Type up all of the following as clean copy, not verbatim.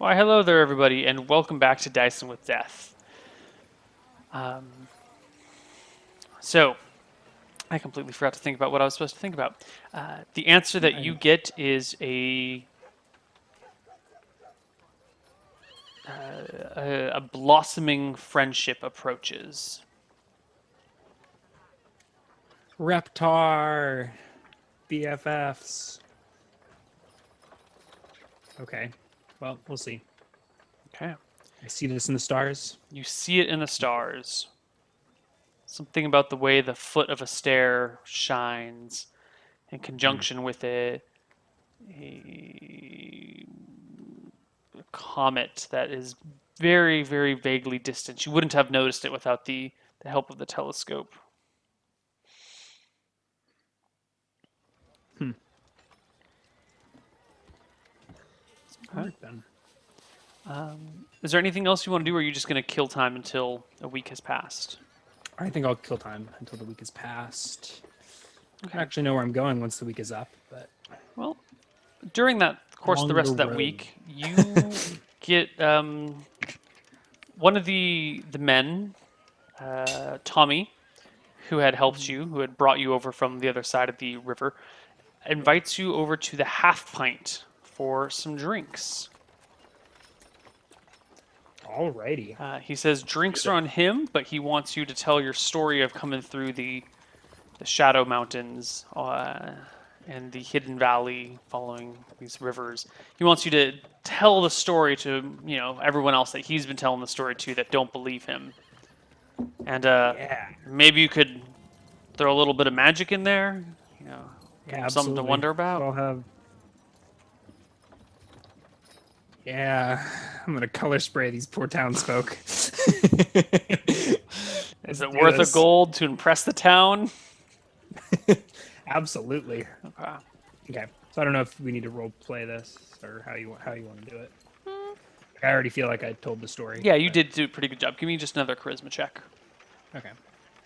Why, hello there, everybody, and welcome back to Dyson with Death. Um, so, I completely forgot to think about what I was supposed to think about. The answer that you get is a blossoming friendship approaches. Reptar, BFFs. Okay, well, we'll see. Okay. I see this in the stars. You see it in the stars. Something about the way the foot of a stair shines in conjunction with a comet that is very, very vaguely distant. You wouldn't have noticed it without the help of the telescope. All right, then. Is there anything else you want to do, or are you just going to kill time until a week has passed? I think I'll kill time until the week is passed. I don't actually know where I'm going once the week is up, but Well, during that course, Along the rest the of that road. week, you get one of the men, Tommy, who had helped you, who had brought you over from the other side of the river, invites you over to the Half Pint for some drinks. alrighty. He says drinks are on him, but he wants you to tell your story of coming through the Shadow Mountains and the Hidden Valley, following these rivers. He wants you to tell the story to everyone else that he's been telling the story to that don't believe him. And Yeah, maybe you could throw a little bit of magic in there. Give him something to absolutely. wonder So about. I'll have. Yeah, I'm gonna color spray these poor townsfolk. Is Let's it do worth a this. gold to impress the town? Absolutely. Okay. Okay. So I don't know if we need to role play this or how you want to do it. I already feel like I told the story. Yeah, you but- did do a pretty good job. Give me just another charisma check. Okay.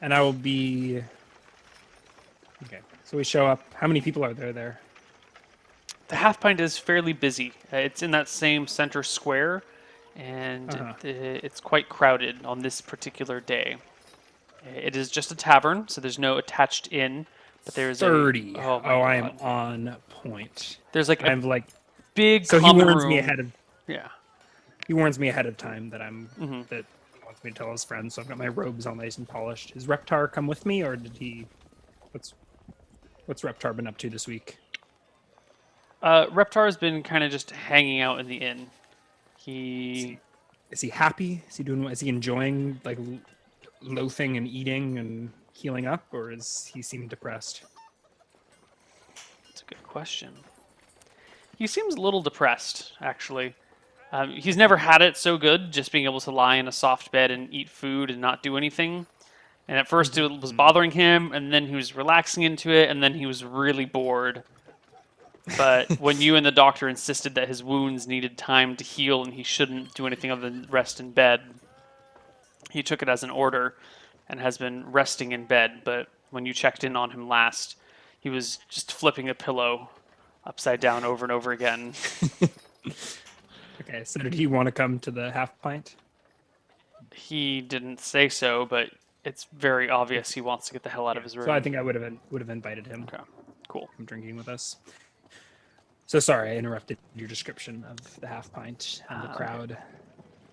And I will be. Okay. So we show up. How many people are there? The Half Pint is fairly busy. It's in that same center square, and Uh-huh. it's quite crowded on this particular day. It is just a tavern, so there's no attached inn, but there's 30. oh my Oh, I am god. on point. There's like a I'm like. big So he common warns me room. ahead of. Yeah. He warns me ahead of time that I'm Mm-hmm. that he wants me to tell his friends. So I've got my robes all nice and polished. Is Reptar come with me, or did he? What's Reptar been up to this week? Reptar has been kind of just hanging out in the inn. He Is he happy? Is he doing? Is he enjoying like loathing and eating and healing up, or is he seem depressed? That's a good question. He seems a little depressed, actually. He's never had it so good, just being able to lie in a soft bed and eat food and not do anything. And at first it was bothering him, and then he was relaxing into it, and then he was really bored. But when you and the doctor insisted that his wounds needed time to heal and he shouldn't do anything other than rest in bed, he took it as an order and has been resting in bed. But when you checked in on him last, he was just flipping a pillow upside down over and over again. Okay, so did he want to come to the half pint? He didn't say so, but it's very obvious he wants to get the hell out of his room. So I think I would have invited him. Okay, cool. From drinking with us. So sorry, I interrupted your description of the half pint and the crowd.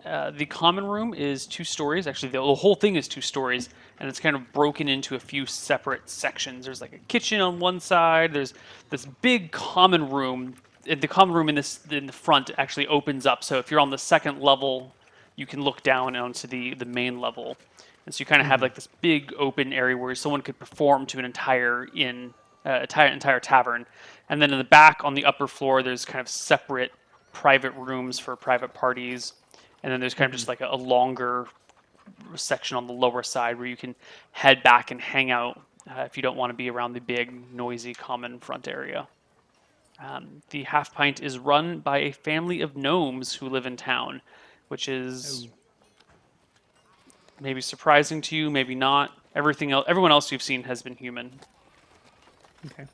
The common room is 2 stories. Actually, the whole thing is 2 stories, and it's kind of broken into a few separate sections. There's like a kitchen on one side. There's this big common room. The common room in the front actually opens up. So if you're on the second level, you can look down onto the main level. And so you kind of have like this big open area where someone could perform to an entire entire tavern. And then in the back on the upper floor, there's kind of separate private rooms for private parties. And then there's kind of just like a longer section on the lower side where you can head back and hang out if you don't want to be around the big, noisy common front area. The Half Pint is run by a family of gnomes who live in town, which is maybe surprising to you, maybe not. Everyone else you've seen has been human. Okay.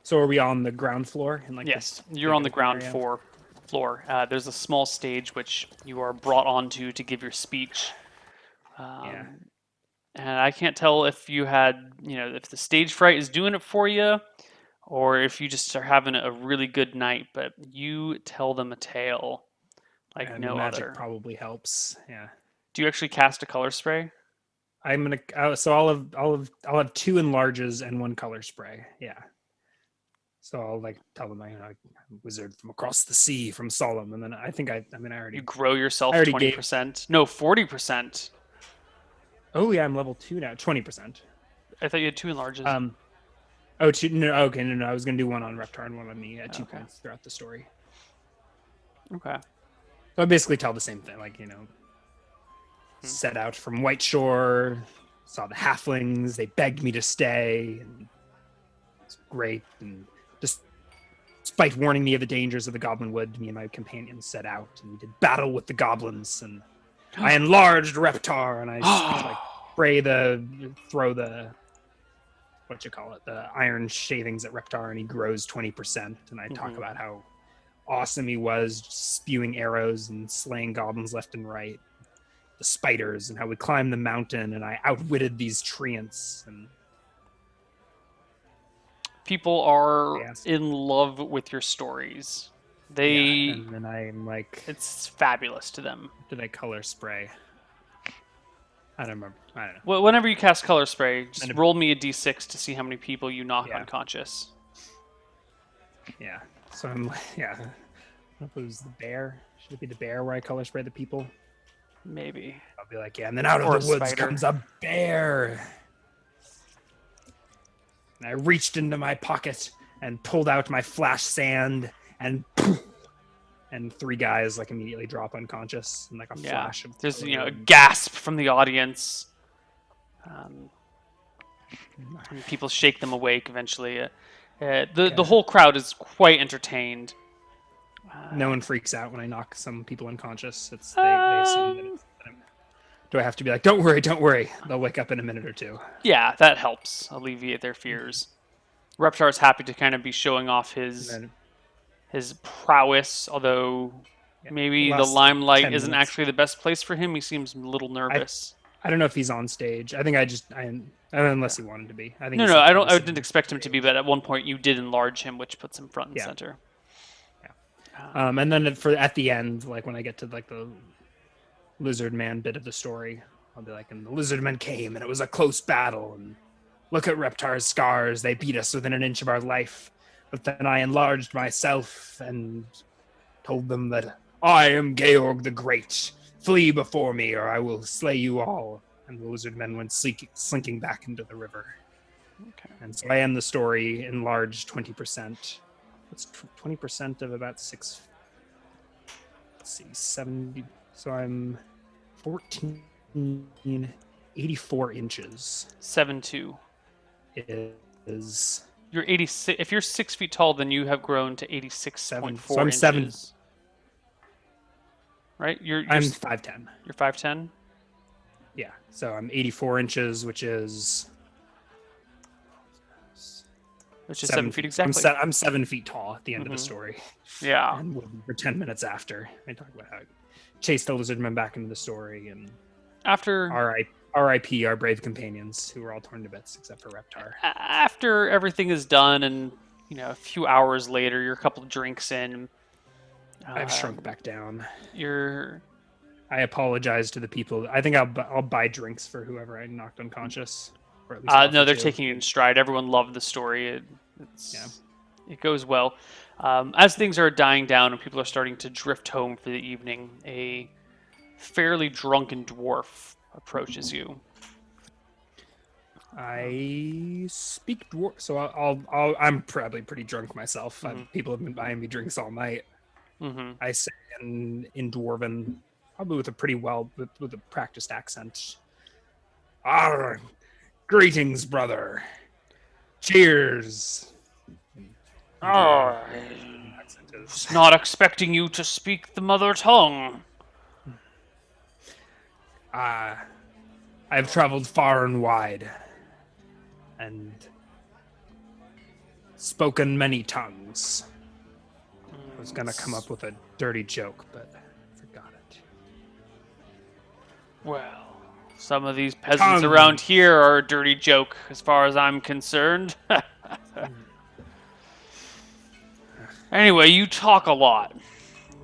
So are we on the ground floor? In like Yes, this you're big on the open ground area? floor. floor. There's a small stage which you are brought onto to give your speech. Yeah. And I can't tell if you had, if the stage fright is doing it for you, or if you just are having a really good night. But you tell them a tale like And the no magic other. probably helps. Yeah. Do you actually cast a color spray? I'm gonna. So I'll have two enlarges and one color spray. Yeah. So I'll like tell them I'm a wizard from across the sea from Solemn, and then I think I mean You I grow yourself already gave. 20%. No, 40%. Oh yeah, I'm level 2 now. 20%. I thought you had two enlarges. Oh, two, no, okay, no. I was gonna do one on Reptar and one on me at 2 Okay. points throughout the story. Okay. So I basically tell the same thing, like set out from White Shore, saw the halflings, they begged me to stay, and it's great. And just despite warning me of the dangers of the Goblin Wood, me and my companions set out and we did battle with the goblins. And I enlarged Reptar, and I like throw the the iron shavings at Reptar, and he grows 20%. And I talk about how awesome he was, spewing arrows and slaying goblins left and right, the spiders, and how we climbed the mountain, and I outwitted these treants. And People are Yes. in love with your stories. They, yeah, and then I'm like, it's fabulous to them. did I color spray? I don't remember. I don't know. Well, whenever you cast color spray, just And roll me a d6 to see how many people you knock Yeah. unconscious. Yeah. So I'm like, yeah. I don't know if it was the bear. Should it be the bear where I color spray the people? Maybe. I'll be like, yeah, and then out of Or the a woods spider. comes a bear. And I reached into my pocket and pulled out my flash sand, and and three guys like immediately drop unconscious and like a Yeah. flash of There's color a and- gasp from the audience. And people shake them awake eventually. The whole crowd is quite entertained. No one freaks out when I knock some people unconscious. It's they assume that it's that I'm- Do I have to be like, don't worry, don't worry. They'll wake up in a minute or two. Yeah, that helps alleviate their fears. Reptar is happy to kind of be showing off his And then his prowess, although maybe the last limelight 10 isn't minutes. actually the best place for him. He seems a little nervous. I don't know if he's on stage. I think unless he wanted to be. I think No, he's no, like I don't. I listening. didn't expect him to be, but at one point you did enlarge him, which puts him front and Yeah. center. And then at the end, like when I get to like the lizard man bit of the story, I'll be like, and the lizard men came, and it was a close battle. And look at Reptar's scars; they beat us within an inch of our life. But then I enlarged myself and told them that I am Georg the Great. Flee before me, or I will slay you all. And the lizard men went slinking back into the river. Okay. And so I end the story enlarged 20%. That's 20% of about 6. Let's see, 70. So I'm 14, 84 inches 7'2". is You're 86. If you're 6 feet tall, then you have grown to 86.4 So I'm inches. 7. Right? I'm 5'10. You're 5'10". Yeah. So I'm 84 inches, which is Which is 7 feet exactly. I'm 7 feet tall at the end of the Mhm. story. Yeah. And for 10 minutes after, I talk about how I chased the lizardmen back into the story, and After R.I.P. our brave companions who were all torn to bits except for Reptar. after everything is done, and a few hours later, you're a couple of drinks in. I've shrunk back down. You're I apologize to the people. I think I'll buy drinks for whoever I knocked unconscious. Or at least no, offer they're to. taking it in stride. Everyone loved the story. It goes well. As things are dying down and people are starting to drift home for the evening, a fairly drunken dwarf approaches you. I speak dwarf, so I'm probably pretty drunk myself. People have been buying me drinks all night. Mm-hmm. I say in dwarven, probably with a pretty with a practiced accent. Ah, greetings, brother. Cheers. Oh, Accent is- not expecting you to speak the mother tongue. I've traveled far and wide and spoken many tongues. I was gonna come up with a dirty joke, but I forgot it. Well, some of these peasants Tongues. around here are a dirty joke, as far as I'm concerned. Anyway, you talk a lot.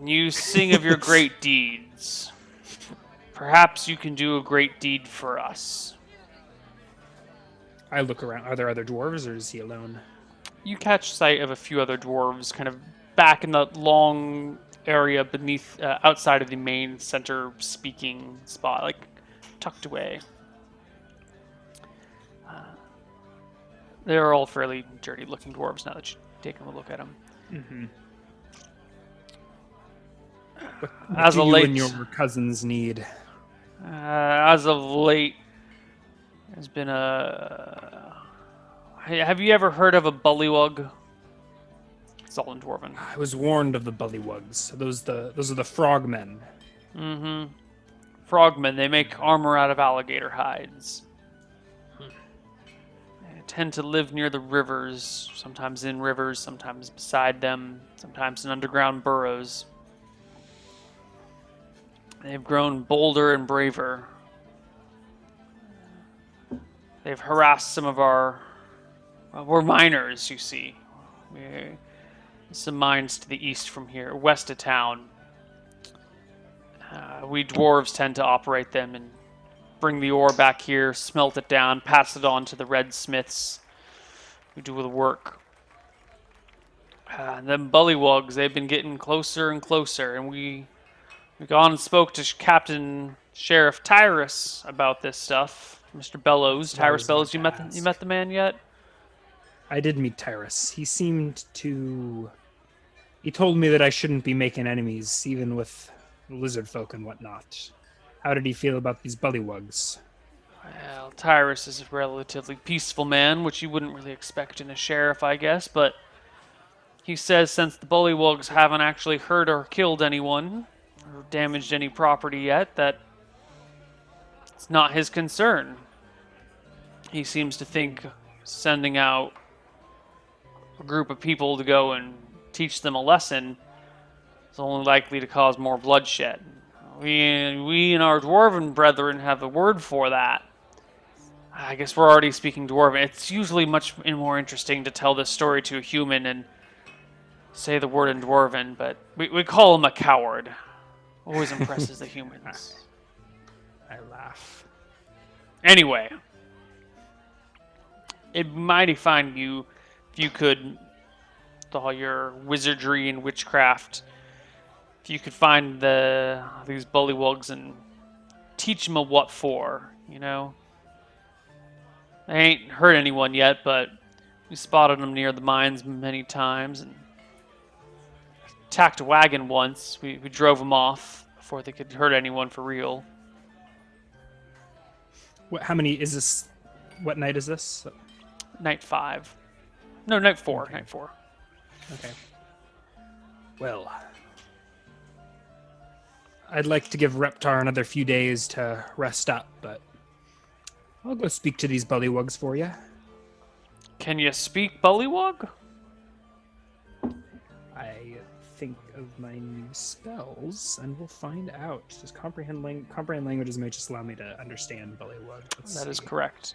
You sing of your great deeds. Perhaps you can do a great deed for us. I look around. Are there other dwarves, or is he alone? You catch sight of a few other dwarves kind of back in the long area beneath, outside of the main center speaking spot, like tucked away. They're all fairly dirty looking dwarves now that you take a look at them. Mm-hmm. As do of you late, and your cousins need? as of late, there's been a. Have you ever heard of a bullywug? It's all in Dwarven. I was warned of the bullywugs. Those are the frogmen. Mm-hmm. Frogmen. They make armor out of alligator hides. They tend to live near the rivers, sometimes in rivers, sometimes beside them, sometimes in underground burrows. They've grown bolder and braver. They've harassed some of our... Well, we're miners, you see. Some mines to the east from here, west of town. We dwarves tend to operate them and bring the ore back here, smelt it down, pass it on to the red smiths who do the work. And them bullywugs, they've been getting closer and closer, and we gone and spoke to Captain Sheriff Tyrus about this stuff. Mr. Bellows, Tyrus Bellows. You met the man yet? I did meet Tyrus. He seemed to. He told me that I shouldn't be making enemies, even with lizard folk and whatnot. How did he feel about these bullywugs? Well, Tyrus is a relatively peaceful man, which you wouldn't really expect in a sheriff, I guess, but he says since the bullywugs haven't actually hurt or killed anyone, or damaged any property yet, that it's not his concern. He seems to think sending out a group of people to go and teach them a lesson is only likely to cause more bloodshed. We and our dwarven brethren have a word for that. I guess we're already speaking dwarven. It's usually much more interesting to tell this story to a human and say the word in dwarven, but we call him a coward. Always impresses the humans. I laugh. Anyway, it'd be mighty fine if you could, with all your wizardry and witchcraft, if you could find these bullywugs and teach them a what for, you know? They ain't hurt anyone yet, but we spotted them near the mines many times and attacked a wagon once. We drove them off before they could hurt anyone for real. How many is this? What night is this? Night 5. No, night 4. Okay. Night 4. Okay. Well, I'd like to give Reptar another few days to rest up, but I'll go speak to these bullywugs for you. Can you speak bullywug? I think of my new spells, and we'll find out. Does comprehend languages may just allow me to understand bullywug? That is correct.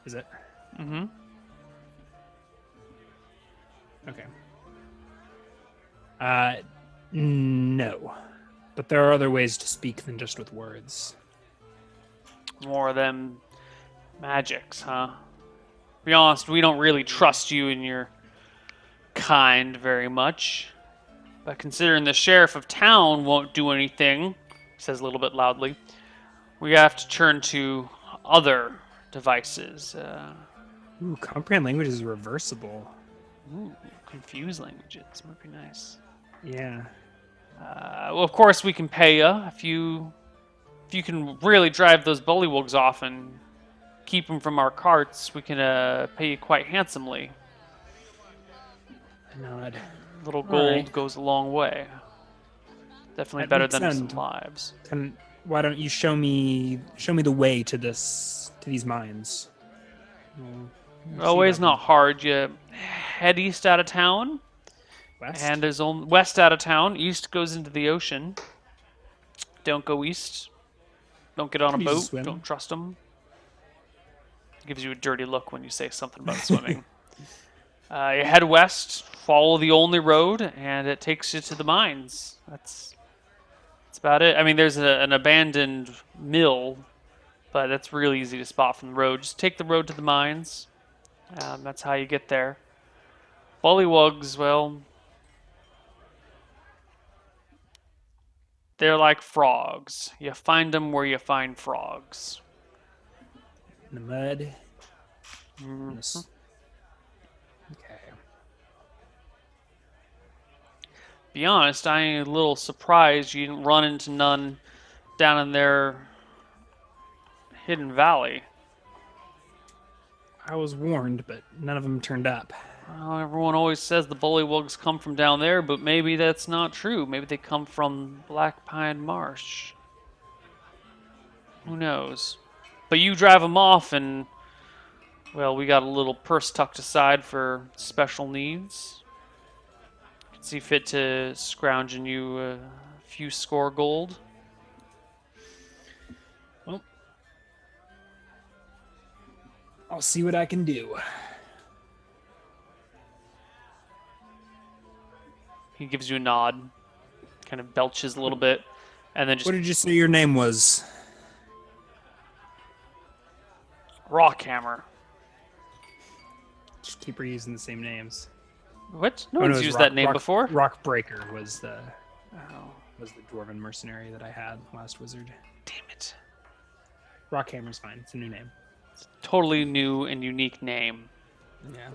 Is it? Mm-hmm. Okay. No. But there are other ways to speak than just with words. More of them magics, huh? To be honest, we don't really trust you and your kind very much. But considering the sheriff of town won't do anything, he says a little bit loudly, we have to turn to other devices. Ooh, comprehend language is reversible. Ooh, confuse languages. Might be nice. Yeah. Well, of course, we can pay you if you can really drive those bullywugs off and keep them from our carts. We can pay you quite handsomely. I nod. A little gold Alright. goes a long way. Definitely That better makes than sense. some lives. Why don't you show me the way to these mines? We'll see Always about not hard. You head east out of town. West. And there's only west out of town. East goes into the ocean. Don't go east. Don't get on a Could use a boat. swim. Don't trust them. Gives you a dirty look when you say something about swimming. You head west, follow the only road, and it takes you to the mines. That's about it. I mean, there's an abandoned mill, but that's really easy to spot from the road. Just take the road to the mines. That's how you get there. Bullywugs, well, they're like frogs. You find them where you find frogs. In the mud. Mhm. In the okay. Be honest, I am a little surprised you didn't run into none down in their hidden valley. I was warned, but none of them turned up. Well, everyone always says the bullywugs come from down there, but maybe that's not true. Maybe they come from Black Pine Marsh. Who knows? But you drive them off, and, well, we got a little purse tucked aside for special needs. See fit to scrounge in you a few score gold. Well, I'll see what I can do. He gives you a nod, kind of belches a little bit, and then just What did you say your name was? Rockhammer. Just keep reusing the same names. What? No Oh, one's it was used that name before. Rockbreaker was the Oh, dwarven mercenary that I had last wizard. damn it. Rockhammer's fine. It's a new name. Totally new and unique name. Yeah.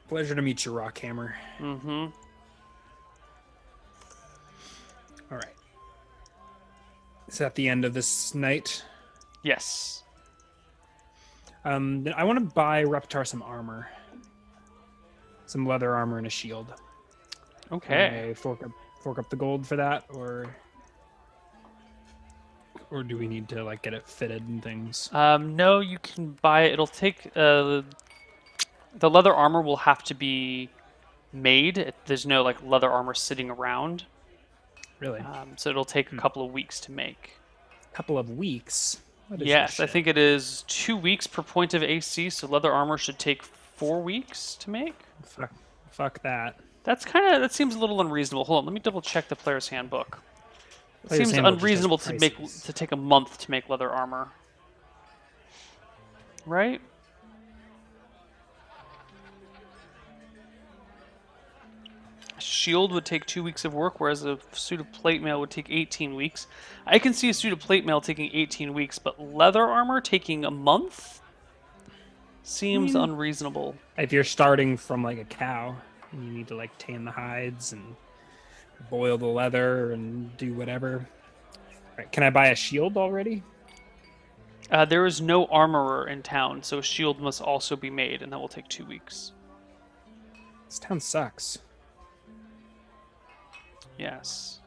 Pleasure to meet you, Rockhammer. Mm-hmm. All right. Is that the end of this night? Yes. Then I want to buy Reptar some armor. Some leather armor and a shield. Okay. I fork up the gold for that, or do we need to like get it fitted and things? No, you can buy it. It'll take the leather armor will have to be made. There's no like leather armor sitting around, Really? so it'll take a couple of weeks to make. Couple of weeks. What is Yes, this I shit? think it is 2 weeks per point of AC. So leather armor should take 4 weeks to make. Fuck that. That seems a little unreasonable. Hold on, let me double check the player's handbook. It Player's seems handbook just has unreasonable prices. to take a month to make leather armor. Right? A shield would take 2 weeks of work, whereas a suit of plate mail would take 18 weeks. I can see a suit of plate mail taking 18 weeks, but leather armor taking a month seems unreasonable. If you're starting from like a cow, and you need to like tan the hides and boil the leather and do whatever. Right, can I buy a shield already? There is no armorer in town, so a shield must also be made, and that will take 2 weeks. This town sucks. Yes.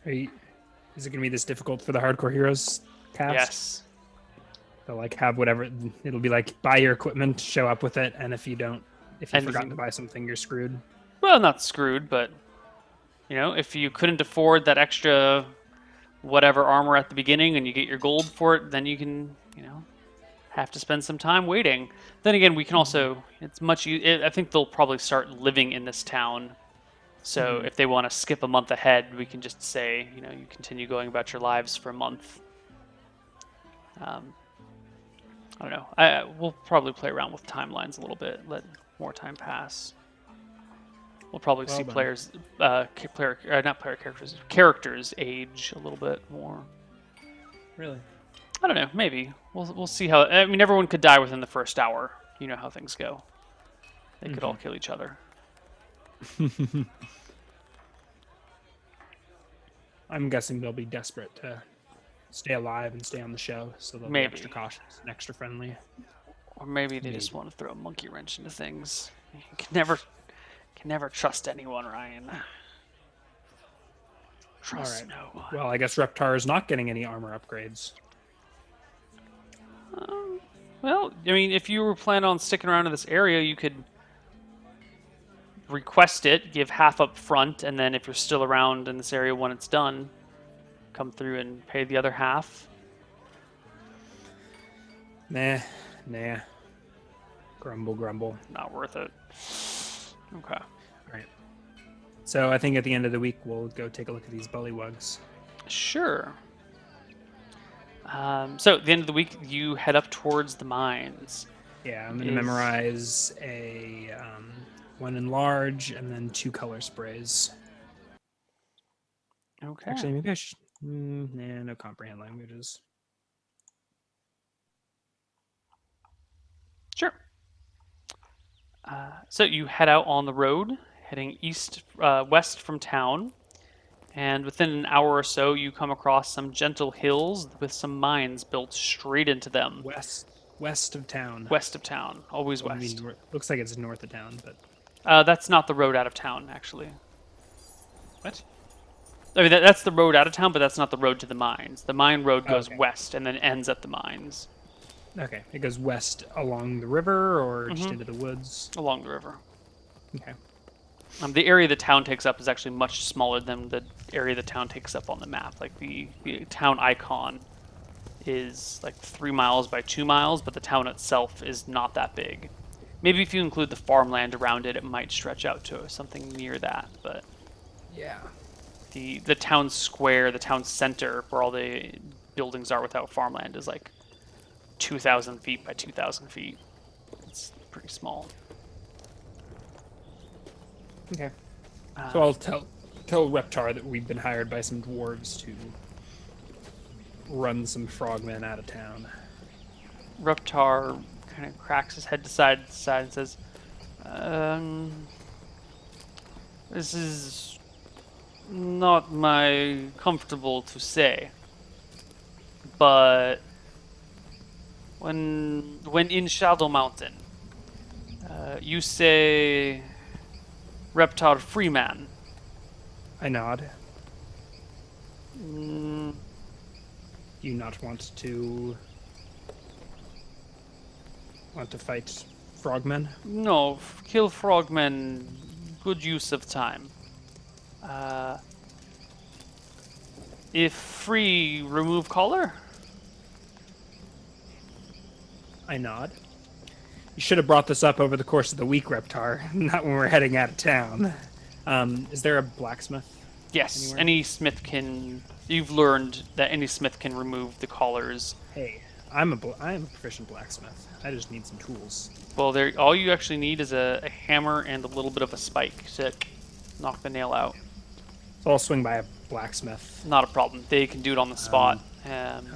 Is it gonna be this difficult for the hardcore heroes cast? Yes. They'll like have whatever. It'll be like buy your equipment, show up with it, and if you And forgot you- to buy something, you're screwed. Well, not screwed, but if you couldn't afford that extra whatever armor at the beginning and you get your gold for it, then you can, have to spend some time waiting. Then again, we can also, I think they'll probably start living in this town. So if they want to skip a month ahead, we can just say, you continue going about your lives for a month. I don't know. We'll probably play around with timelines a little bit, let more time pass. We'll probably see then. characters age a little bit more. Really? I don't know. Maybe we'll see how. I mean, everyone could die within the first hour. You know how things go. They could all kill each other. I'm guessing they'll be desperate to stay alive and stay on the show, so they'll Maybe. be extra cautious and extra friendly. Or maybe they just want to throw a monkey wrench into things. You can never trust anyone, Ryan. Trust Alright. no one. Well, I guess Reptar is not getting any armor upgrades. Well, I mean, if you were planning on sticking around in this area, you could request it, give half up front, and then if you're still around in this area when it's done, come through and pay the other half. Nah. Grumble, grumble. Not worth it. Okay. All right. So I think at the end of the week we'll go take a look at these bullywugs. Sure. So at the end of the week, you head up towards the mines. Yeah, I'm gonna memorize a one in large and then 2 color sprays. Okay. Actually, maybe I should. No comprehend languages. Sure. So you head out on the road, heading west from town, and within an hour or so, you come across some gentle hills with some mines built straight into them. West of town. West of town, always Well, I west. mean, looks like it's north of town, but That's not the road out of town, actually. what? I mean, that's the road out of town, but that's not the road to the mines. The mine road goes okay. west and then ends at the mines. Okay, it goes west along the river or just into the woods. Along the river. Okay. The area the town takes up is actually much smaller than the area the town takes up on the map. Like the town icon is like 3 miles by 2 miles, but the town itself is not that big. Maybe if you include the farmland around it, it might stretch out to something near that. But Yeah. the town square, the town center, where all the buildings are without farmland, is like 2,000 feet by 2,000 feet. It's pretty small. Okay. So I'll tell Reptar that we've been hired by some dwarves to run some frogmen out of town. Reptar kind of cracks his head to side and says, "This is not my comfortable to say, but when in Shadow Mountain, you say Reptar Freeman. I nod. Mm, Do you not want to fight frogmen? no, kill frogmen, good use of time. If free, remove collar? I nod. You should have brought this up over the course of the week, Reptar, not when we're heading out of town. Is there a blacksmith? Yes, Anywhere? any smith can. You've learned that any smith can remove the collars. Hey, I'm a proficient blacksmith. I just need some tools. Well, all you actually need is a hammer and a little bit of a spike to knock the nail out. So I'll swing by a blacksmith. Not a problem. They can do it on the spot, okay.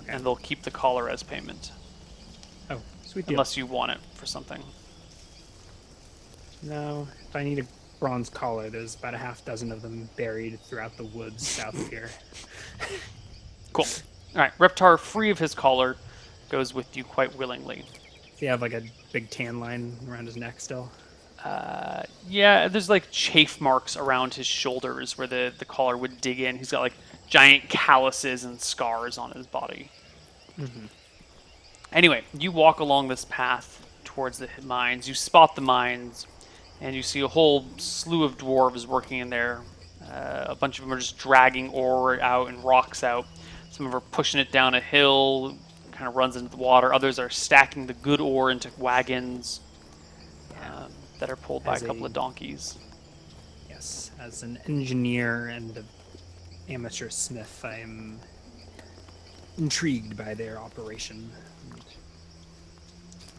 and they'll keep the collar as payment, Oh, sweet deal. unless you want it for something. No, if I need a bronze collar, there's about a half dozen of them buried throughout the woods south of here. Cool. All right, Reptar, free of his collar, goes with you quite willingly. Does he have like a big tan line around his neck still? Yeah, there's like chafe marks around his shoulders where the collar would dig in. He's got like giant calluses and scars on his body. Anyway, you walk along this path towards the mines. You spot the mines, and you see a whole slew of dwarves working in there. A bunch of them are just dragging ore out and rocks out. Some of them are pushing it down a hill, kind of runs into the water. Others are stacking the good ore into wagons that are pulled by a couple of donkeys. Yes, as an engineer and an amateur smith, I'm intrigued by their operation.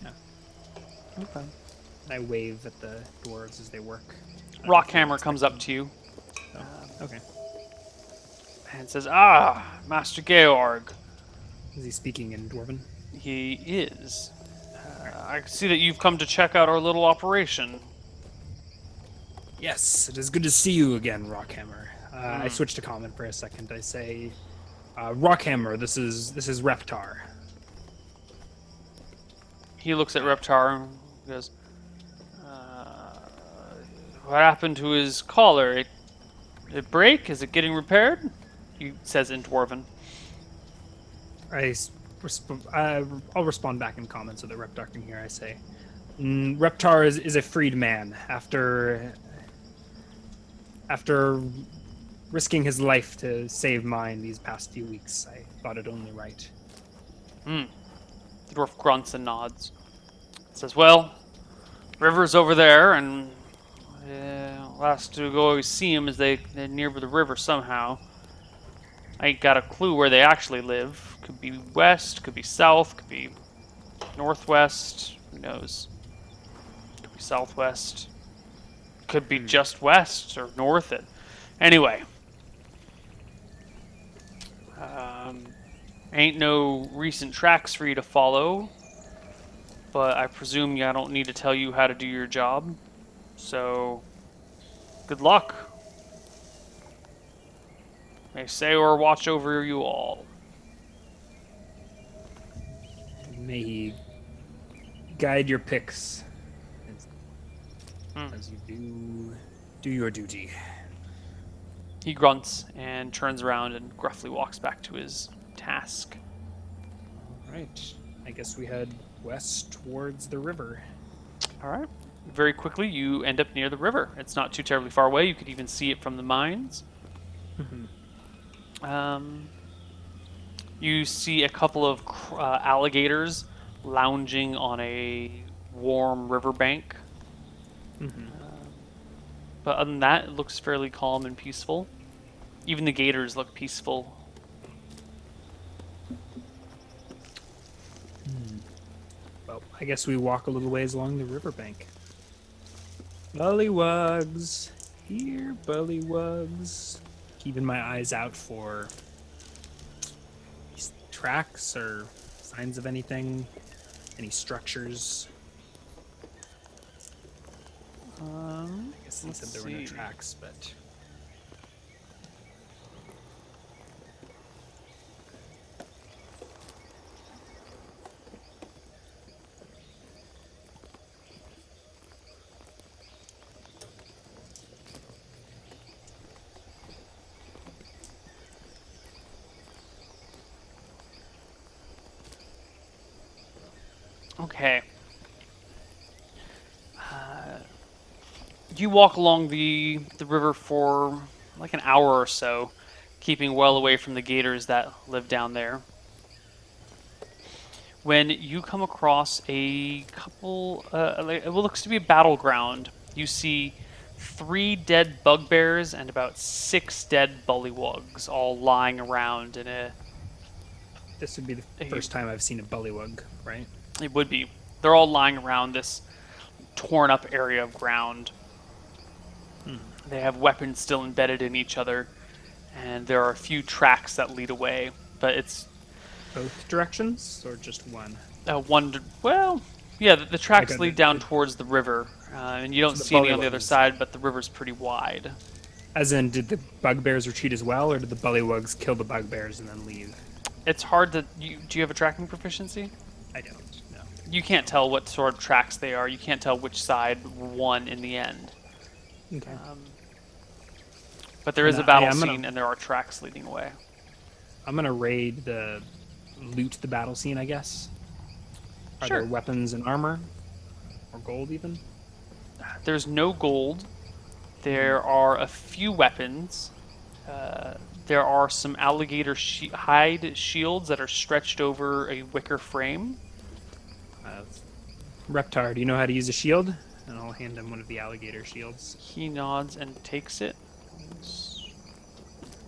Yeah. Okay. I wave at the dwarves as they work. Rockhammer comes up to you Okay. and says, "Ah, Master Georg." Is he speaking in Dwarven? He is. I see that you've come to check out our little operation. Yes, it is good to see you again, Rockhammer. I switch to common for a second. I say, Rockhammer, this is Reptar. He looks at Reptar and goes, "What happened to his collar? It break? Is it getting repaired?" He says in Dwarven. I'll respond back in common so that Reptar can hear. I say, Reptar is a freed man. After After risking his life to save mine these past few weeks, I thought it only right. Hmm. The dwarf grunts and nods. Says, well, river's over there, and last to go see him is they're near the river somehow. I ain't got a clue where they actually live. Could be west, could be south, could be northwest. Who knows? Could be southwest. Could be just west or north. Anyway, um, ain't no recent tracks for you to follow, but I presume I don't need to tell you how to do your job. So, good luck. May Sayor watch over you all. May he guide your picks Hmm. as you do your duty. He grunts and turns around and gruffly walks back to his task. All right. I guess we head west towards the river. All right. Very quickly, you end up near the river. It's not too terribly far away. You could even see it from the mines. You see a couple of alligators lounging on a warm riverbank. But other than that, it looks fairly calm and peaceful. Even the gators look peaceful. Well, I guess we walk a little ways along the riverbank. Bullywugs. Here, bullywugs. Keeping my eyes out for tracks or signs of anything. Any structures. I guess they said there were no tracks, but... Okay. You walk along the river for like an hour or so, keeping well away from the gators that live down there. When you come across a couple, what looks to be a battleground, you see 3 dead bugbears and about 6 dead bullywugs all lying around in a... This would be the first time I've seen a bullywug, right? It would be. They're all lying around this torn up area of ground. They have weapons still embedded in each other, and there are a few tracks that lead away, but it's Both directions, or just one? well, yeah, the tracks Okay, lead down towards the river, and you don't the see any on the other bullywugs. side, but the river's pretty wide. As in, did the bugbears retreat as well, or did the bullywugs kill the bugbears and then leave? It's hard to... do you have a tracking proficiency? I don't know. You can't tell what sort of tracks they are. You can't tell which side won in the end. Okay. But there is a I battle am gonna- scene, and there are tracks leading away. I'm gonna loot the battle scene, I guess. Are Sure. there weapons and armor? Or gold, even? There's no gold. There are a few weapons. There are some alligator hide shields that are stretched over a wicker frame. Reptar, do you know how to use a shield? And I'll hand him one of the alligator shields. He nods and takes it.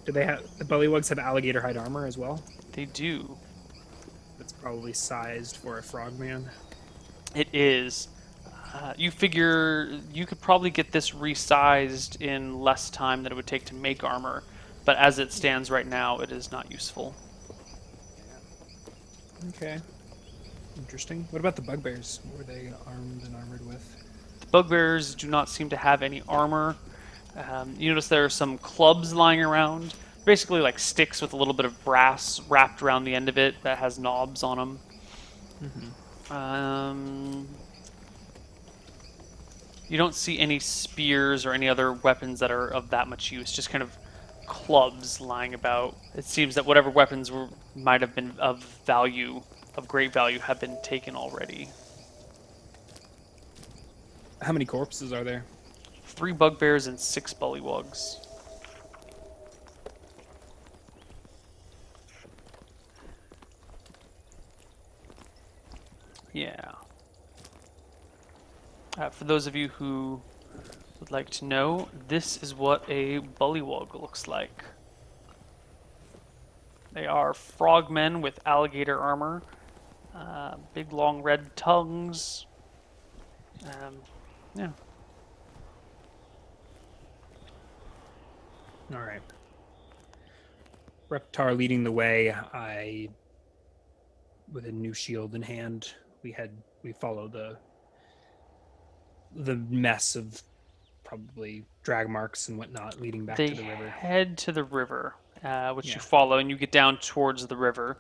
Do they have the bullywugs have alligator hide armor as well? They do. That's probably sized for a frogman. It is. You figure you could probably get this resized in less time than it would take to make armor, but as it stands right now, it is not useful. Okay. Interesting. What about the bugbears? What were they armed and armored with? The bugbears do not seem to have any armor. You notice there are some clubs lying around, basically like sticks with a little bit of brass wrapped around the end of it that has knobs on them. You don't see any spears or any other weapons that are of that much use, just kind of clubs lying about. It seems that whatever weapons might have been of value, of great value, have been taken already. How many corpses are there? 3 bugbears and 6 bullywugs. Yeah. For those of you who would like to know, this is what a bullywug looks like. They are frogmen with alligator armor, big long red tongues. Yeah. All right. Reptar leading the way. With a new shield in hand, we follow the mess of probably drag marks and whatnot leading back They to the river. head to the river, which Yeah. you follow, and you get down towards the river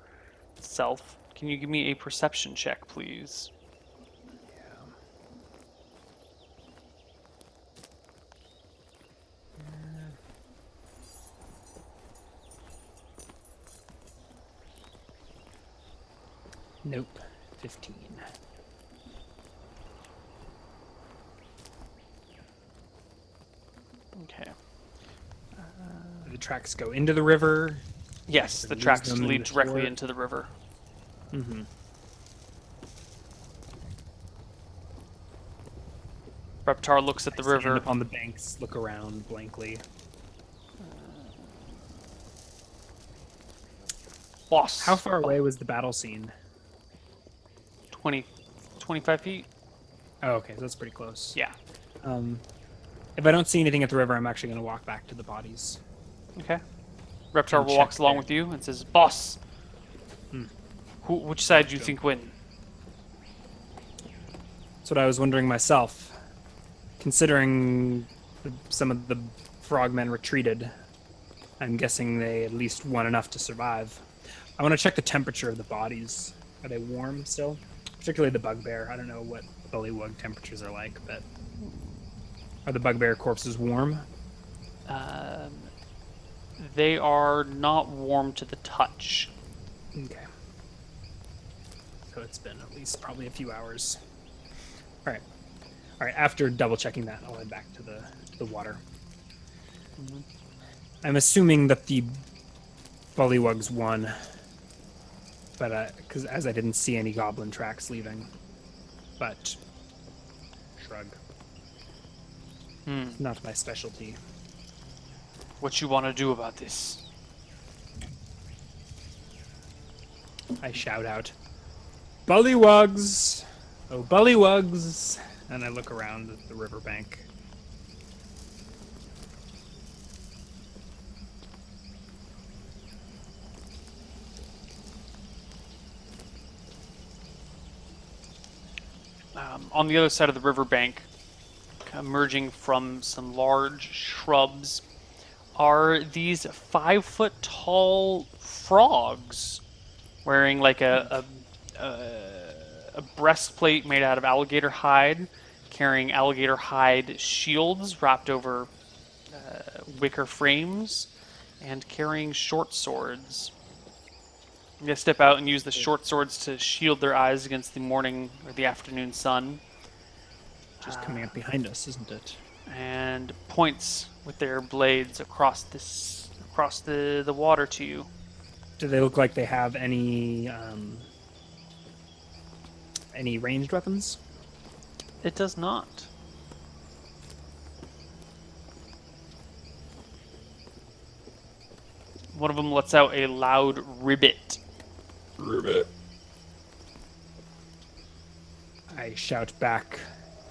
itself. Can you give me a perception check, please? Nope. 15. Okay. The tracks go into the river. Yes, the Lose tracks them in lead the directly shore. into the river. Mm-hmm. Reptar looks at the river. Up on the banks, look around blankly. Boss. How far away was the battle scene? 25 feet? Oh, okay, so that's pretty close. Yeah. If I don't see anything at the river, I'm actually going to walk back to the bodies. Okay. Reptar And check walks along there. with you and says, "Boss, Hmm. which side do you think win?" That's what I was wondering myself. Considering some of the frogmen retreated, I'm guessing they at least won enough to survive. I want to check the temperature of the bodies. Are they warm still? Particularly the bugbear. I don't know what bullywug temperatures are like, but are the bugbear corpses warm? They are not warm to the touch. Okay. So it's been at least probably a few hours. All right. All right. After double checking that, I'll head back to the water. Mhm. I'm assuming that the bullywugs won, but because as I didn't see any goblin tracks leaving, but shrug. Hmm. Not my specialty. What you want to do about this? I shout out, "Bullywugs! Oh, bullywugs!" And I look around at the riverbank. On the other side of the riverbank, emerging from some large shrubs, are these 5-foot tall frogs wearing like a breastplate made out of alligator hide, carrying alligator hide shields wrapped over wicker frames, and carrying short swords. I'm gonna step out and use the short swords to shield their eyes against the morning or the afternoon sun, Just coming up behind us, isn't it? and points with their blades across the water to you. Do they look like they have any ranged weapons? It does not. One of them lets out a loud ribbit. I shout back,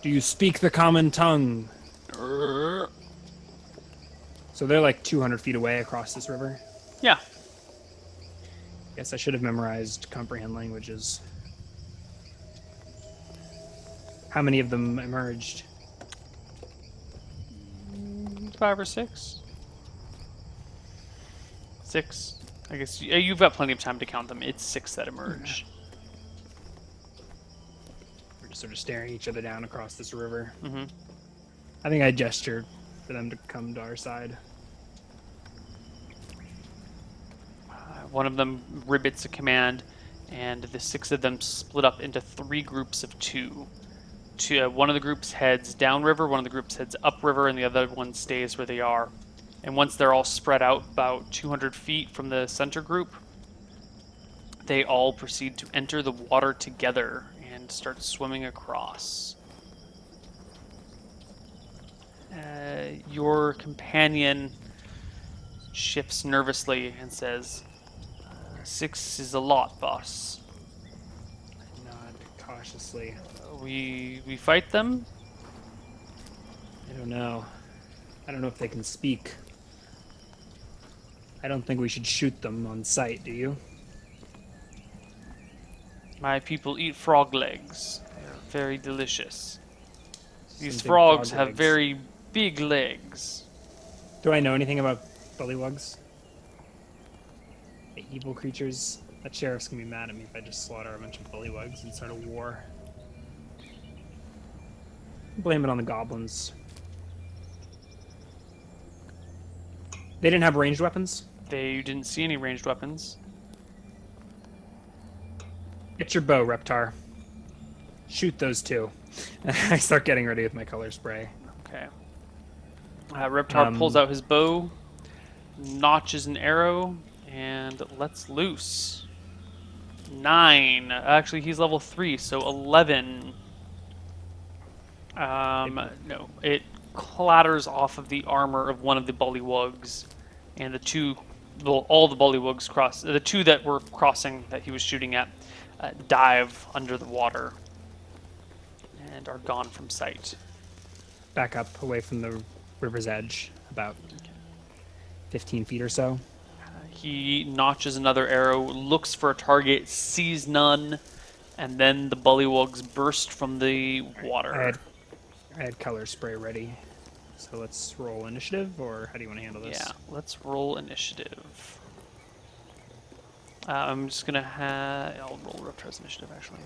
"Do you speak the common tongue?" So they're like 200 feet away across this river. Yeah. Guess I should have memorized comprehend languages. How many of them emerged? 5 or 6. 6. I guess you've got plenty of time to count them. It's 6 that emerge. We're just sort of staring each other down across this river. Mm-hmm. I think I gestured for them to come to our side. One of them ribbits a command, and the 6 of them split up into 3 groups of 2. one of the groups heads downriver, one of the groups heads upriver, and the other one stays where they are. And once they're all spread out about 200 feet from the center group, they all proceed to enter the water together and start swimming across. Your companion shifts nervously and says, 6 is a lot, boss. I nod cautiously. We fight them? I don't know. I don't know if they can speak. I don't think we should shoot them on sight, do you? My people eat frog legs. They're very delicious. Some These big frogs frog have legs. very big legs. Do I know anything about bullywugs? The evil creatures? That sheriff's gonna be mad at me if I just slaughter a bunch of bullywugs and start a war. Blame it on the goblins. They didn't have ranged weapons? They didn't see any ranged weapons. Get your bow, Reptar. Shoot those two. I start getting ready with my color spray. Okay. Reptar pulls out his bow, notches an arrow, and lets loose. 9. Actually, he's level 3, so 11. No, it clatters off of the armor of one of the bullywugs, and all the bullywugs cross. The 2 that were crossing that he was shooting at dive under the water and are gone from sight. Back up away from the river's edge, about 15 feet or so. He notches another arrow, looks for a target, sees none, and then the bullywugs burst from the water. I had color spray ready. So let's roll initiative, or how do you want to handle this? Yeah, let's roll initiative. I'm just gonna I'll roll Reptar's initiative actually.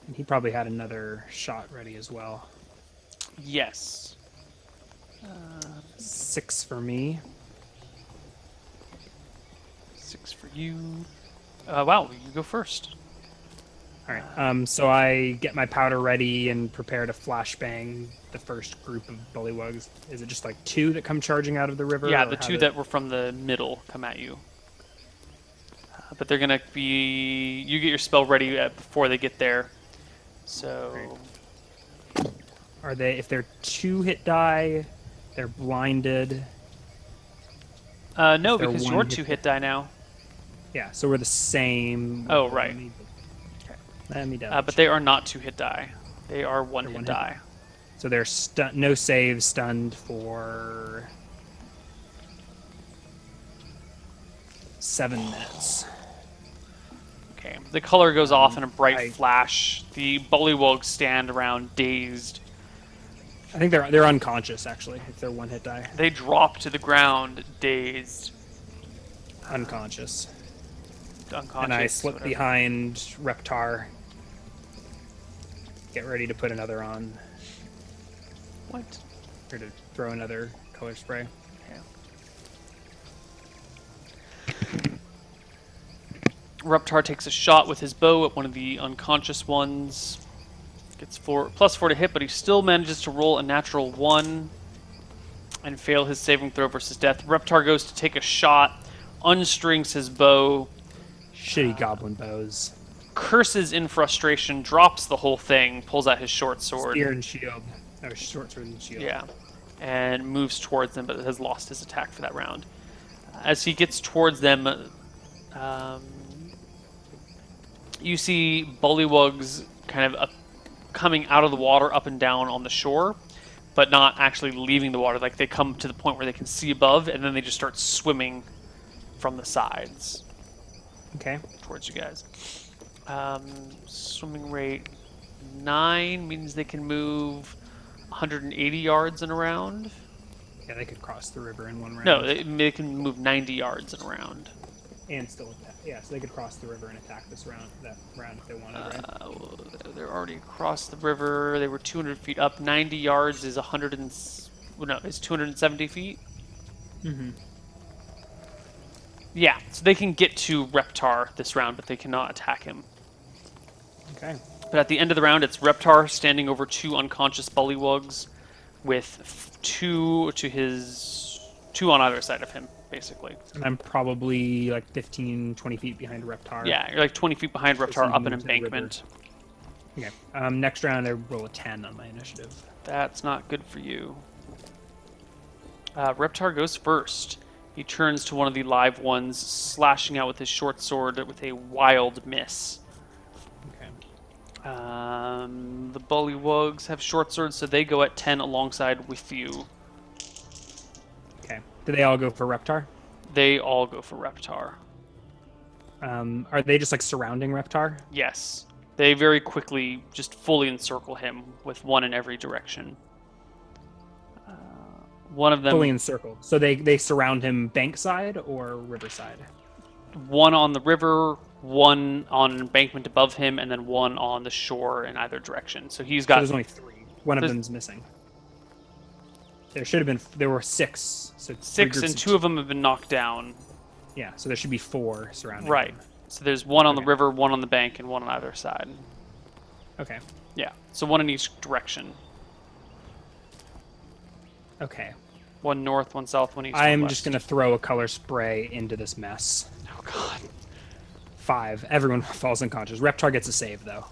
And he probably had another shot ready as well. Yes. 6 for me. 6 for you. Wow, you go first. All right. So I get my powder ready and prepare to flashbang the first group of bullywugs. Is it just like 2 that come charging out of the river? Yeah, or the how 2 do- that were from the middle come at you. But they're gonna be. You get your spell ready before they get there. So. Are they? If they're 2 hit die, they're blinded. No, They're because one you're hit 2 hit die now. Yeah. So we're the same. Oh, right. Let me double But they are not 2 hit die. They are 1 hit one hit. die. So they're no save, stunned for 7 minutes. Okay. The color goes off in a bright I- flash. The bullywugs stand around dazed. I think they're unconscious actually. If they're 1 hit die, They drop to the ground dazed, unconscious. unconscious. And I slip whatever. behind Reptar. Get ready to put another on, What? or to throw another color spray. Reptar takes a shot with his bow at one of the unconscious ones. Gets +4 to hit, but he still manages to roll a natural 1 and fail his saving throw versus death. Reptar goes to take a shot, unstrings his bow, Shitty goblin bows. curses in frustration, drops the whole thing, pulls out his short sword. Spear and shield. Oh, short sword and shield. Yeah, and moves towards them, but has lost his attack for that round. As he gets towards them, you see bullywugs kind of coming out of the water up and down on the shore, but not actually leaving the water. Like they come to the point where they can see above, and then they just start swimming from the sides Okay. towards you guys. Swimming rate 9 means they can move 180 yards in a round. Yeah, they could cross the river in 1 round. No, they can move 90 yards in a round. And still attack. Yeah, so they could cross the river and attack that round if they wanted, right? They're already across the river. They were 200 feet up. 90 yards is 270 feet. Mm-hmm. Yeah, so they can get to Reptar this round, but they cannot attack him. Okay. But at the end of the round, it's Reptar standing over 2 unconscious bullywugs with 2 on either side of him, basically. And I'm probably like 15, 20 feet behind Reptar. Yeah, you're like 20 feet behind Reptar you up move an to the river. embankment. Okay. Next round, I roll a 10 on my initiative. That's not good for you. Reptar goes first. He turns to one of the live ones, slashing out with his short sword with a wild miss. Okay. The bullywugs have short swords, so they go at 10 alongside with you. Okay. Do they all go for Reptar? They all go for Reptar. Are they just like surrounding Reptar? Yes. They very quickly just fully encircle him with 1 in every direction. One of them... Fully encircled. So they surround him bankside or riverside? 1 on the river, 1 on an embankment above him, and then 1 on the shore in either direction. So he's So got... there's only 3. One of them's missing. There were 6. So 6, and 2 of them have been knocked down. Yeah, so there should be 4 surrounding Right. him. So there's 1 on the Okay. river, 1 on the bank, and 1 on either side. Okay. Yeah. So 1 in each direction. Okay. 1 north, 1 south, 1 east. I'm 1 just west. going to throw a color spray into this mess. Oh god. 5. Everyone falls unconscious. Reptar gets a save, though.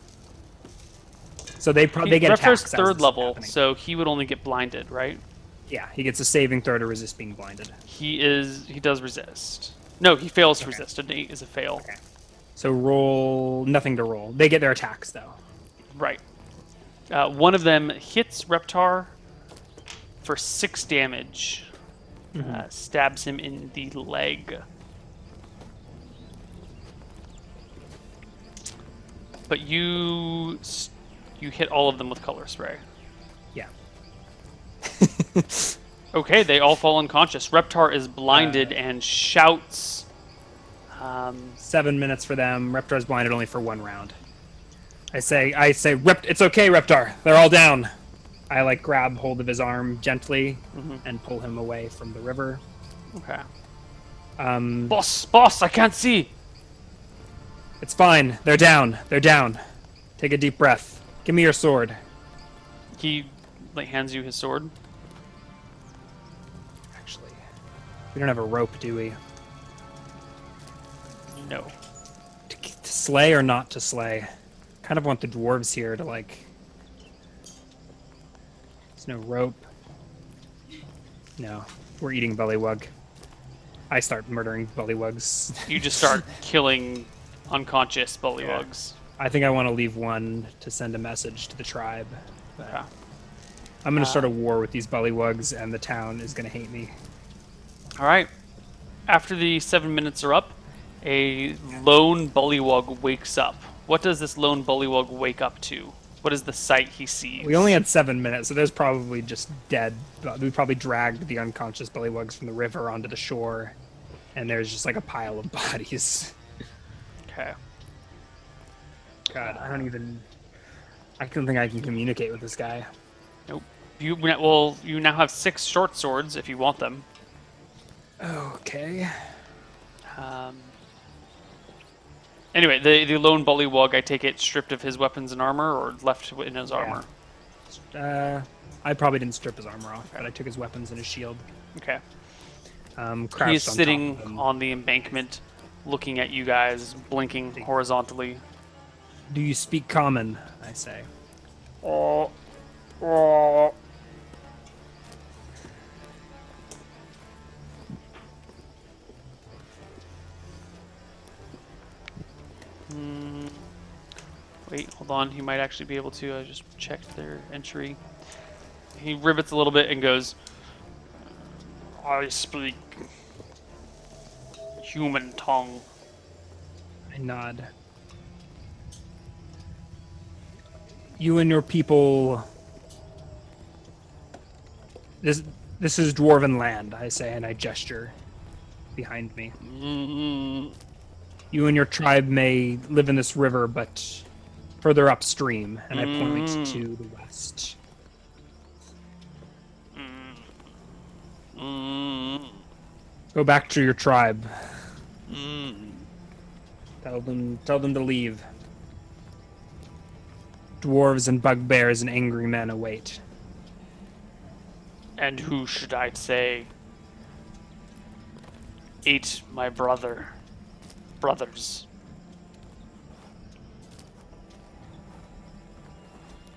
So they get Reptar's attacks as third this is level, happening. so he would only get blinded, right? Yeah, he gets a saving throw to resist being blinded. He does resist. No, he fails to Okay. resist. An 8 is a fail. Okay. So roll nothing to roll. They get their attacks though. Right. One of them hits Reptar for 6 damage. Stabs him in the leg. But you hit all of them with color spray. Yeah. Okay, they all fall unconscious. Reptar is blinded and shouts. 7 minutes for them. Reptar's blinded only for 1 round. I say, it's okay, Reptar. They're all down. I like grab hold of his arm gently and pull him away from the river. Okay. Um, Boss, I can't see. It's fine. They're down. They're down. Take a deep breath. Give me your sword. He hands you his sword. Actually, we don't have a rope, do we? No. To slay or not to slay? Kind of want the dwarves here to like. There's no rope. No, we're eating bullywug. I start murdering bullywugs. You just start killing unconscious bullywugs. I think I want to leave one to send a message to the tribe. But Okay. I'm going to start a war with these bullywugs, and the town is going to hate me. All right. After the 7 minutes are up, a lone bullywug wakes up. What does this lone bullywug wake up to? What is the sight he sees? We only had 7 minutes, so there's probably just dead. We probably dragged the unconscious bullywugs from the river onto the shore, and there's just like a pile of bodies. Okay. God, I don't think I can communicate with this guy. Nope. You now have 6 short swords if you want them. Okay. Anyway, the lone bullywug, I take it, stripped of his weapons and armor, or left in his armor? I probably didn't strip his armor off, but I took his weapons and his shield. Okay. Crouched He's on sitting top of him. on the embankment, looking at you guys, blinking horizontally. Do you speak common? I say. Wait, hold on. He might actually be able to. I just checked their entry. He rivets a little bit and goes, I speak human tongue. I nod. You and your people. This is dwarven land, I say, and I gesture behind me. Mm, You and your tribe may live in this river, but further upstream, and I point to the west. Go back to your tribe. Tell them to leave. Dwarves and bugbears and angry men await. And who should I say ate my brothers?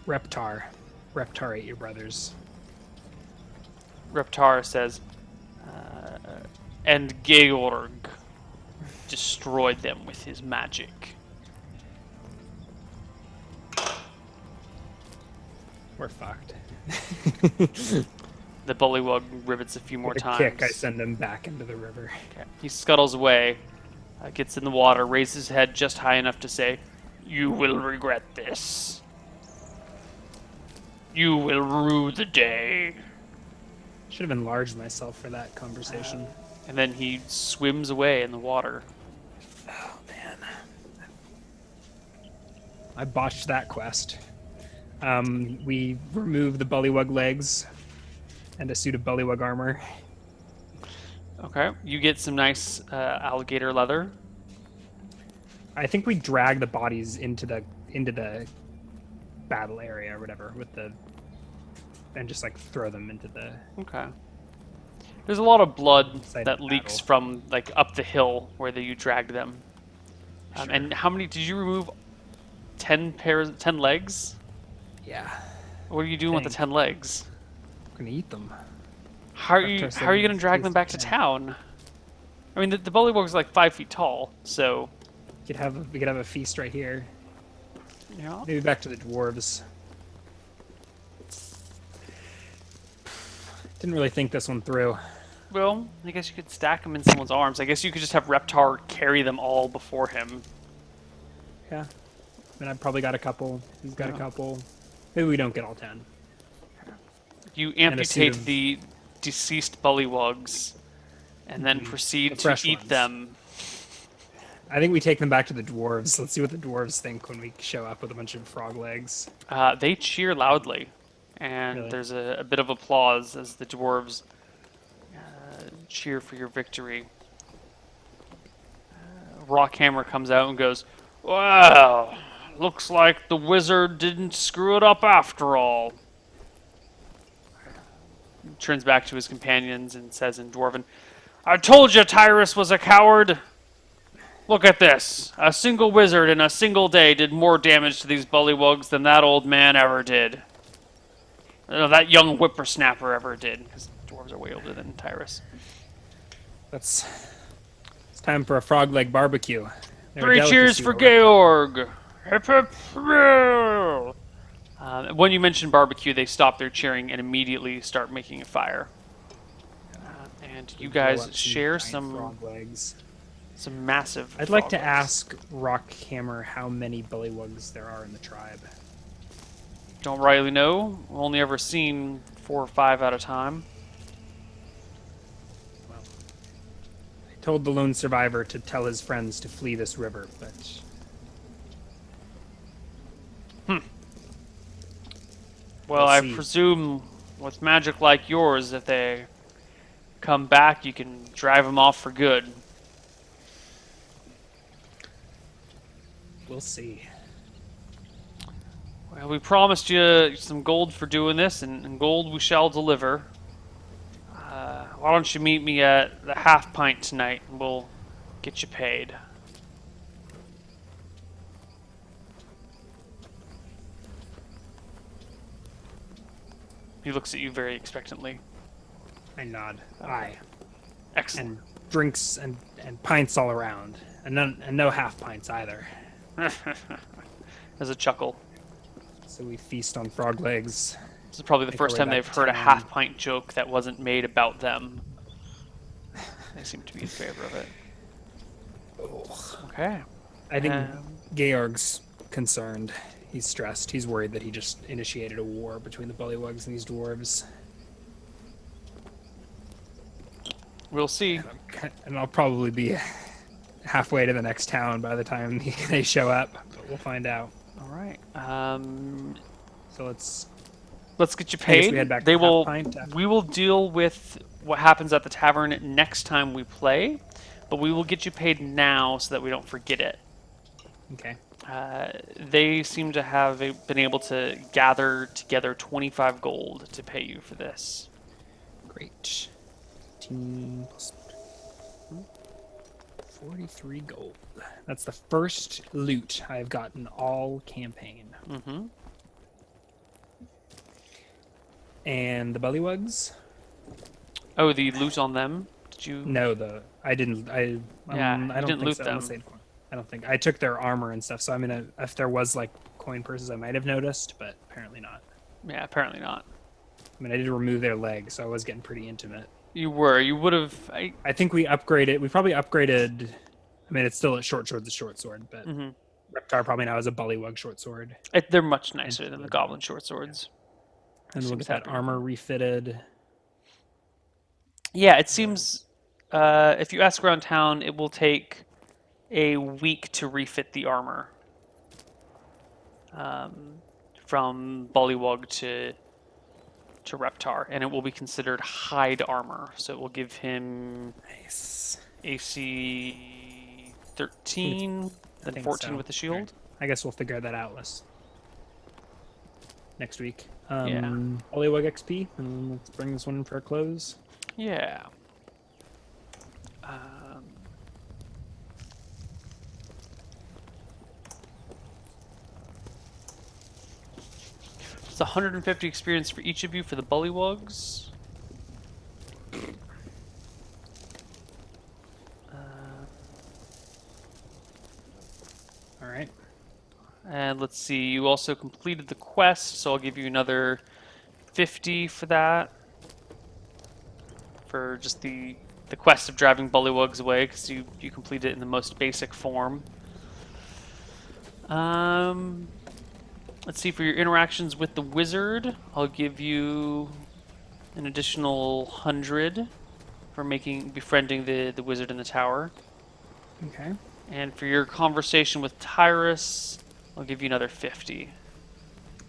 Reptar. Reptar ate your brothers. Reptar says, and Georg destroyed them with his magic. We're fucked. The bullywug rivets a few more With a times. kick, I send him back into the river. Okay. He scuttles away, gets in the water, raises his head just high enough to say, "You will regret this. You will rue the day." Should have enlarged myself for that conversation. And then he swims away in the water. Oh man, I botched that quest. We remove the bullywug legs and a suit of bullywug armor. Okay, you get some nice alligator leather. I think we drag the bodies into the battle area or whatever with the, and just like throw them into the. Okay. There's a lot of blood Site that of leaks battle. from like up the hill where you dragged them. Sure. And how many did you remove? 10 legs? Yeah, What are you doing with the Dang. 10 legs? I'm gonna eat them. How are you Reptar going to drag them back to yeah. town? I mean, the bullywug's like 5 feet tall, so We could have a feast right here. you know. Maybe back to the dwarves. Didn't really think this one through. Well, I guess you could stack them in someone's arms. I guess you could just have Reptar carry them all before him. Yeah. And I've probably got a couple. He's got Yeah. a couple. Maybe we don't get all 10. You And a suit amputate of- the deceased bullywugs, and then Mhm. proceed The to fresh eat ones. them. I think we take them back to the dwarves. Let's see what the dwarves think when we show up with a bunch of frog legs. They cheer loudly, and Really? there's a bit of applause as the dwarves cheer for your victory. Rockhammer comes out and goes, "Well, looks like the wizard didn't screw it up after all." Turns back to his companions and says in Dwarven, "I told you Tyrus was a coward. Look at this. A single wizard in a single day did more damage to these bullywugs than that old man ever did. No, that young whippersnapper ever did, because dwarves are way older than Tyrus. It's time for a frog leg barbecue. They're a 3 cheers delicacy for over- Georg! Hip hip hooray! When you mention barbecue, they stop their cheering and immediately start making a fire. And you Blow guys up some share giant some frog legs. massive. I'd like to frog legs. ask Rockhammer how many bullywugs there are in the tribe. Don't rightly know. Only ever seen 4 or 5 at a time. I told the lone survivor to tell his friends to flee this river, but Well, We'll I see. presume with magic like yours, if they come back, you can drive them off for good. we'll see. Well, we promised you some gold for doing this, and gold we shall deliver. Why don't you meet me at the Half Pint tonight, and we'll get you paid. He looks at you very expectantly. I nod. Aye. Excellent. And drinks and pints all around. And no half pints either. There's a chuckle. So we feast on frog legs. This is probably the Make our first way time back they've to heard a town. half pint joke that wasn't made about them. They seem to be in favor of it. Okay. I think Um, Georg's concerned. He's stressed. He's worried that he just initiated a war between the bullywugs and these dwarves. We'll see. And I'll probably be halfway to the next town by the time they show up. But we'll find out. All right. So let's Let's get you I guess we paid. head back They to will. Half Pint after. We will deal with what happens at the tavern next time we play, but we will get you paid now so that we don't forget it. Okay. They seem to have been able to gather together 25 gold to pay you for this. Great. 15 plus 43 gold. That's the first loot I've gotten all campaign. Mm-hmm. And the bullywugs? Oh, the loot on them? Did you? No, I didn't. Yeah, I you don't didn't think loot so. them. Unless I don't think I took their armor and stuff. So I mean, if there was like coin purses, I might have noticed, but apparently not. Yeah, apparently not. I mean, I did remove their legs, so I was getting pretty intimate. You were. You would have. I think we upgraded. We probably upgraded. I mean, it's still a short sword's a short sword, but Mm-hmm. Reptar probably now has a bullywug short sword. They're much nicer than the goblin short swords. And we'll Seems get that happy with armor them. refitted. Yeah, it seems. If you ask around town, it will take a week to refit the armor. From Bullywug to Reptar, and it will be considered hide armor. So it will give him Nice. AC 13, I then think 14 so. with the shield. Right. I guess we'll figure that out next week. Yeah. Bullywug XP, and let's bring this one in for a close. Yeah. It's 150 experience for each of you for the Bullywugs. All right. And let's see, you also completed the quest, so I'll give you another 50 for that. For just the quest of driving bullywugs away, because you completed it in the most basic form. Let's see, for your interactions with the wizard, I'll give you an additional 100 for befriending the wizard in the tower. Okay. And for your conversation with Tyrus, I'll give you another 50.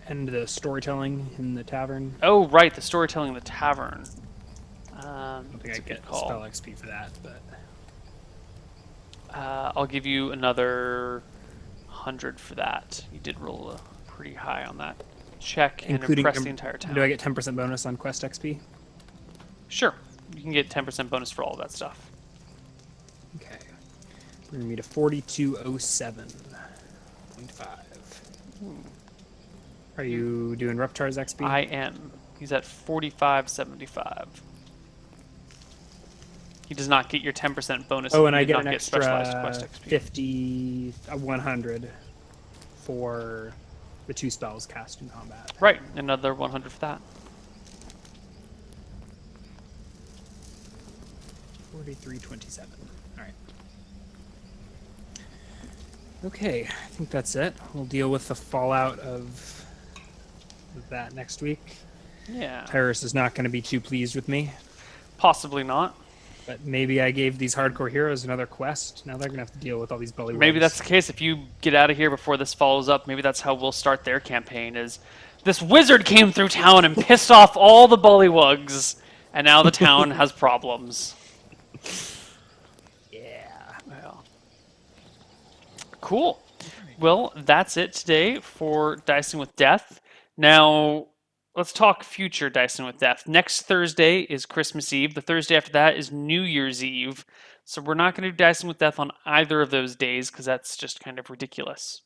And the storytelling in the tavern. Oh, right, the storytelling in the tavern. I don't think that's I a good get call. spell XP for that, but I'll give you another 100 for that. You did roll pretty high on that check and impress the entire town. Do I get 10% bonus on quest XP? Sure. You can get 10% bonus for all of that stuff. Okay. Bringing me to 4207.5. Are you doing Reptar's XP? I am. He's at 4575. He does not get your 10% bonus. Oh, and He I did get not an specialized extra quest XP. 100 for the 2 spells cast in combat. Right, another 100 for that. 4327. All right. Okay, I think that's it. We'll deal with the fallout of that next week. Yeah. Tyrus is not going to be too pleased with me, Possibly not. but maybe I gave these hardcore heroes another quest. Now they're going to have to deal with all these bullywugs. Maybe that's the case. If you get out of here before this follows up, maybe that's how we'll start their campaign. Is this wizard came through town and pissed off all the bullywugs, and now the town has problems. Yeah. Well, cool. Well, that's it today for Dicing with Death. Now, let's talk future Dicing with Death. Next Thursday is Christmas Eve. The Thursday after that is New Year's Eve. So we're not going to do Dicing with Death on either of those days because that's just kind of ridiculous.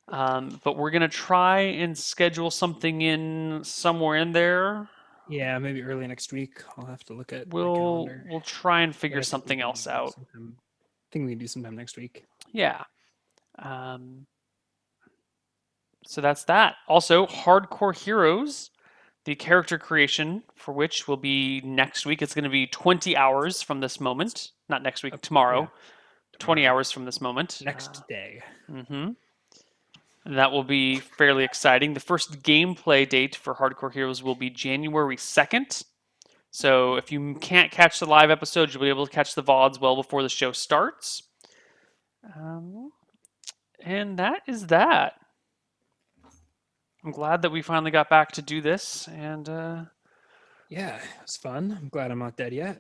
But we're going to try and schedule something in somewhere in there. Yeah, maybe early next week. I'll have to look at my We'll calendar. we'll try and But I figure think we something can else do out. sometime- I think we can do sometime next week. Yeah. So that's that. Also, Hardcore Heroes, the character creation for which will be next week. It's going to be 20 hours from this moment. Not next week, tomorrow. yeah. 20 hours from this moment. Next day. And that will be fairly exciting. The first gameplay date for Hardcore Heroes will be January 2nd. So if you can't catch the live episodes, you'll be able to catch the VODs well before the show starts. And that is that. I'm glad that we finally got back to do this, and Yeah, it was fun. I'm glad I'm not dead yet.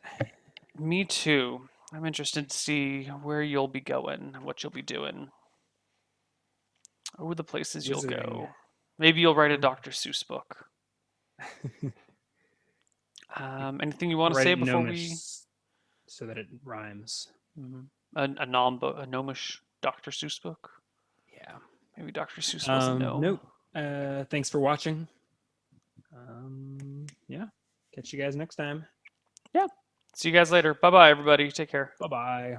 me too. I'm interested to see where you'll be going, what you'll be doing. What would the places you'll Visiting. go? Maybe you'll write a Dr. Seuss book. Anything you want to Write say it before gnomish so that it rhymes. a gnomish Dr. Seuss book? Yeah. Maybe Dr. Seuss was a gnome. Nope. Thanks for watching. Yeah. Catch you guys next time. Yeah. See you guys later. Bye bye, everybody. Take care. Bye bye.